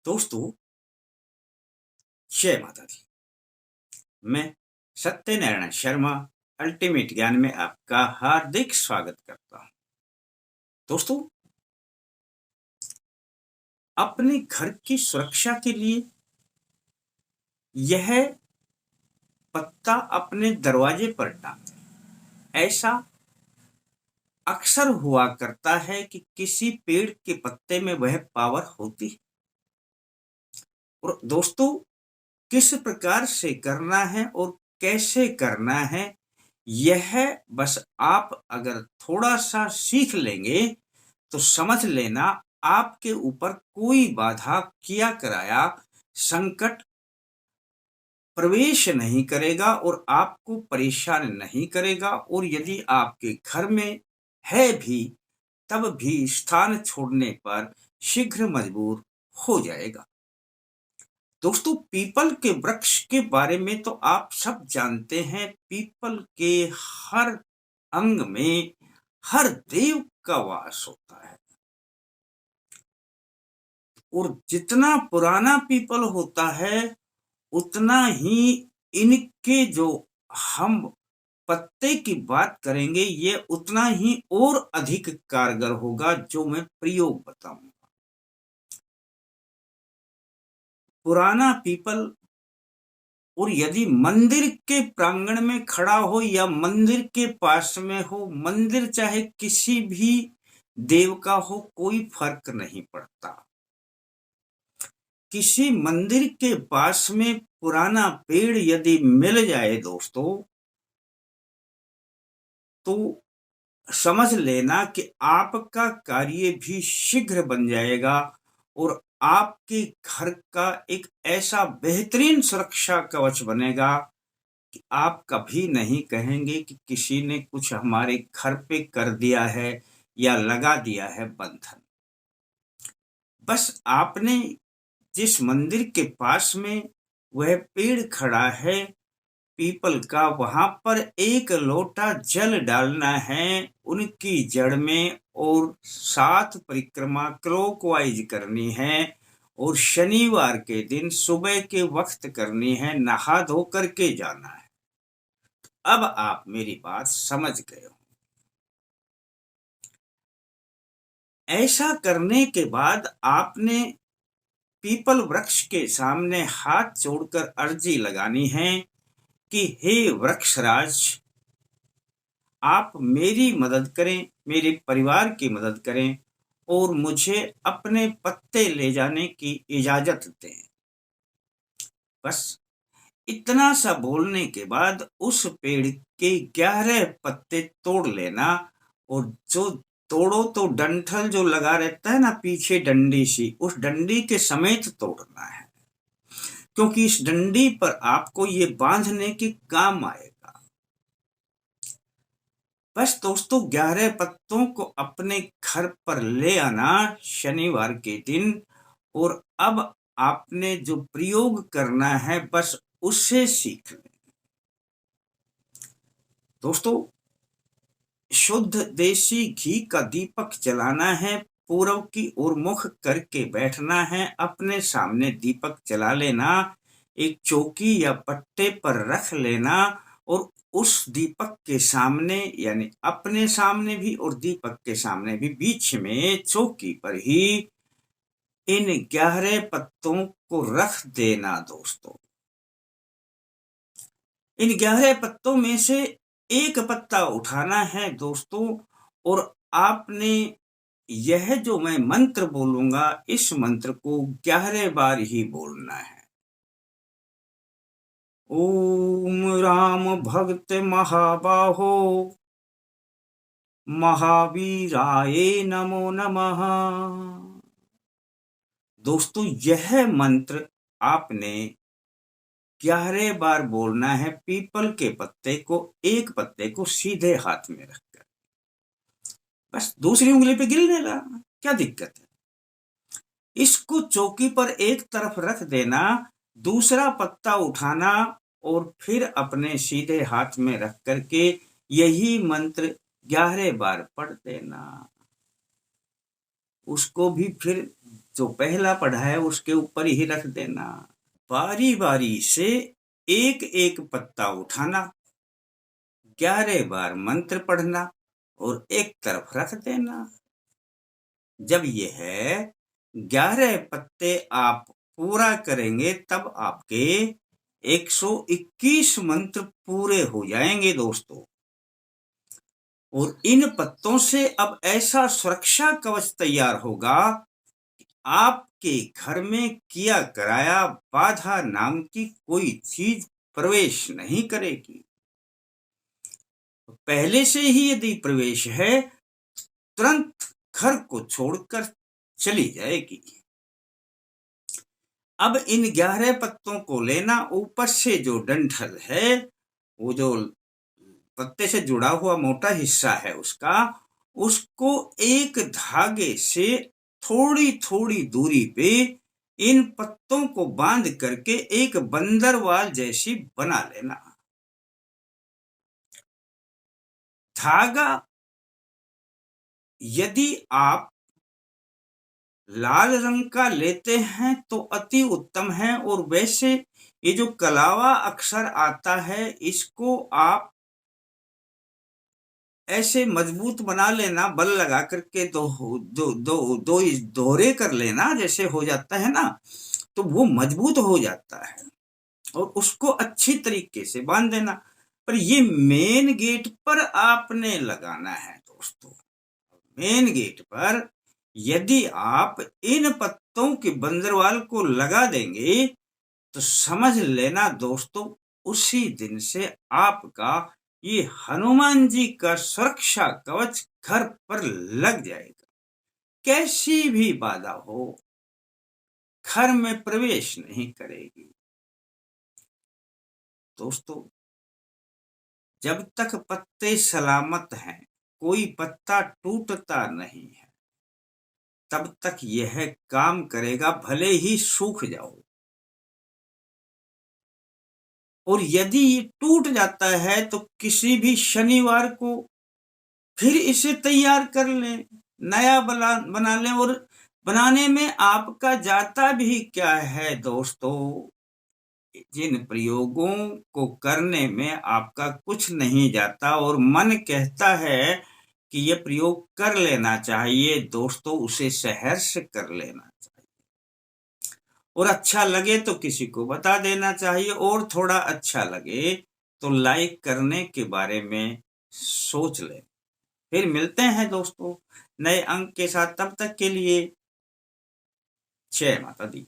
दोस्तों, जय माता दी। मैं सत्यनारायण शर्मा अल्टीमेट ज्ञान में आपका हार्दिक स्वागत करता हूं। दोस्तों, अपने घर की सुरक्षा के लिए यह पत्ता अपने दरवाजे पर टांगे। ऐसा अक्सर हुआ करता है कि किसी पेड़ के पत्ते में वह पावर होती है। और दोस्तों, किस प्रकार से करना है और कैसे करना है, यह बस आप अगर थोड़ा सा सीख लेंगे तो समझ लेना आपके ऊपर कोई बाधा किया कराया संकट प्रवेश नहीं करेगा और आपको परेशान नहीं करेगा। और यदि आपके घर में है भी, तब भी स्थान छोड़ने पर शीघ्र मजबूर हो जाएगा। दोस्तों, पीपल के वृक्ष के बारे में तो आप सब जानते हैं। पीपल के हर अंग में हर देव का वास होता है। और जितना पुराना पीपल होता है, उतना ही इनके जो हम पत्ते की बात करेंगे, ये उतना ही और अधिक कारगर होगा, जो मैं प्रयोग बताऊंगा। पुराना पीपल, और यदि मंदिर के प्रांगण में खड़ा हो या मंदिर के पास में हो, मंदिर चाहे किसी भी देव का हो, कोई फर्क नहीं पड़ता। किसी मंदिर के पास में पुराना पेड़ यदि मिल जाए दोस्तों, तो समझ लेना कि आपका कार्य भी शीघ्र बन जाएगा और आपके घर का एक ऐसा बेहतरीन सुरक्षा कवच बनेगा कि आप कभी नहीं कहेंगे कि किसी ने कुछ हमारे घर पे कर दिया है या लगा दिया है बंधन। बस आपने जिस मंदिर के पास में वह पेड़ खड़ा है पीपल का, वहां पर एक लोटा जल डालना है उनकी जड़ में, और 7 परिक्रमा क्लॉकवाइज करनी है। और शनिवार के दिन सुबह के वक्त करनी है, नहा धो करके जाना है। अब आप मेरी बात समझ गए हो। ऐसा करने के बाद आपने पीपल वृक्ष के सामने हाथ जोड़कर अर्जी लगानी है कि हे वृक्षराज, आप मेरी मदद करें, मेरे परिवार की मदद करें और मुझे अपने पत्ते ले जाने की इजाजत दें। बस इतना सा बोलने के बाद उस पेड़ के 11 पत्ते तोड़ लेना। और जो तोड़ो तो डंठल जो लगा रहता है ना पीछे डंडी सी, उस डंडी के समेत तोड़ना है, क्योंकि इस डंडी पर आपको ये बांधने के काम आएगा। बस दोस्तों, 11 पत्तों को अपने घर पर ले आना शनिवार के दिन। और अब आपने जो प्रयोग करना है बस उसे सीख लें। दोस्तों, शुद्ध देसी घी का दीपक जलाना है, पूर्व की ओर मुख करके बैठना है, अपने सामने दीपक जला लेना, एक चौकी या पट्टे पर रख लेना। और उस दीपक के सामने, यानी अपने सामने भी और दीपक के सामने भी, बीच में चौकी पर ही इन 11 पत्तों को रख देना। दोस्तों, इन 11 पत्तों में से एक पत्ता उठाना है दोस्तों, और आपने यह जो मैं मंत्र बोलूंगा, इस मंत्र को 11 बार ही बोलना है। ओम राम भक्त महाबाहो महावीराय नमो नमः। दोस्तों, यह मंत्र आपने 11 बार बोलना है, पीपल के पत्ते को, एक पत्ते को सीधे हाथ में रखकर। बस दूसरी उंगली पे गिरने लगा, क्या दिक्कत है। इसको चौकी पर एक तरफ रख देना, दूसरा पत्ता उठाना और फिर अपने सीधे हाथ में रख करके यही मंत्र 11 बार पढ़ देना। उसको भी फिर जो पहला पढ़ा है उसके ऊपर ही रख देना। बारी बारी से एक एक पत्ता उठाना, 11 बार मंत्र पढ़ना और एक तरफ रख देना। जब यह 11 पत्ते आप पूरा करेंगे तब आपके 121 मंत्र पूरे हो जाएंगे दोस्तों। और इन पत्तों से अब ऐसा सुरक्षा कवच तैयार होगा कि आपके घर में किया कराया बाधा नाम की कोई चीज प्रवेश नहीं करेगी। पहले से ही यदि प्रवेश है तुरंत घर को छोड़कर चली जाएगी। अब इन 11 पत्तों को लेना, ऊपर से जो डंठल है, वो जो पत्ते से जुड़ा हुआ मोटा हिस्सा है उसको एक धागे से थोड़ी थोड़ी दूरी पे इन पत्तों को बांध करके एक बंदरवाल जैसी बना लेना। धागा यदि आप लाल रंग का लेते हैं तो अति उत्तम है, और वैसे ये जो कलावा अक्षर आता है इसको आप ऐसे मजबूत बना लेना, बल लगा करके दो दोहरे कर लेना, जैसे हो जाता है ना, तो वो मजबूत हो जाता है और उसको अच्छी तरीके से बांध देना। पर ये मेन गेट पर आपने लगाना है दोस्तों। मेन गेट पर यदि आप इन पत्तों के बंदरवाल को लगा देंगे तो समझ लेना दोस्तों, उसी दिन से आपका ये हनुमान जी का सुरक्षा कवच घर पर लग जाएगा। कैसी भी बाधा हो घर में प्रवेश नहीं करेगी। दोस्तों, जब तक पत्ते सलामत हैं, कोई पत्ता टूटता नहीं है, तब तक यह काम करेगा, भले ही सूख जाओ। और यदि ये टूट जाता है तो किसी भी शनिवार को फिर इसे तैयार कर लें, नया बना लें। और बनाने में आपका जाता भी क्या है दोस्तों, जिन प्रयोगों को करने में आपका कुछ नहीं जाता और मन कहता है कि ये प्रयोग कर लेना चाहिए दोस्तों, उसे सहर्ष कर लेना चाहिए। और अच्छा लगे तो किसी को बता देना चाहिए, और थोड़ा अच्छा लगे तो लाइक करने के बारे में सोच लें। फिर मिलते हैं दोस्तों नए अंक के साथ, तब तक के लिए जय माता दी।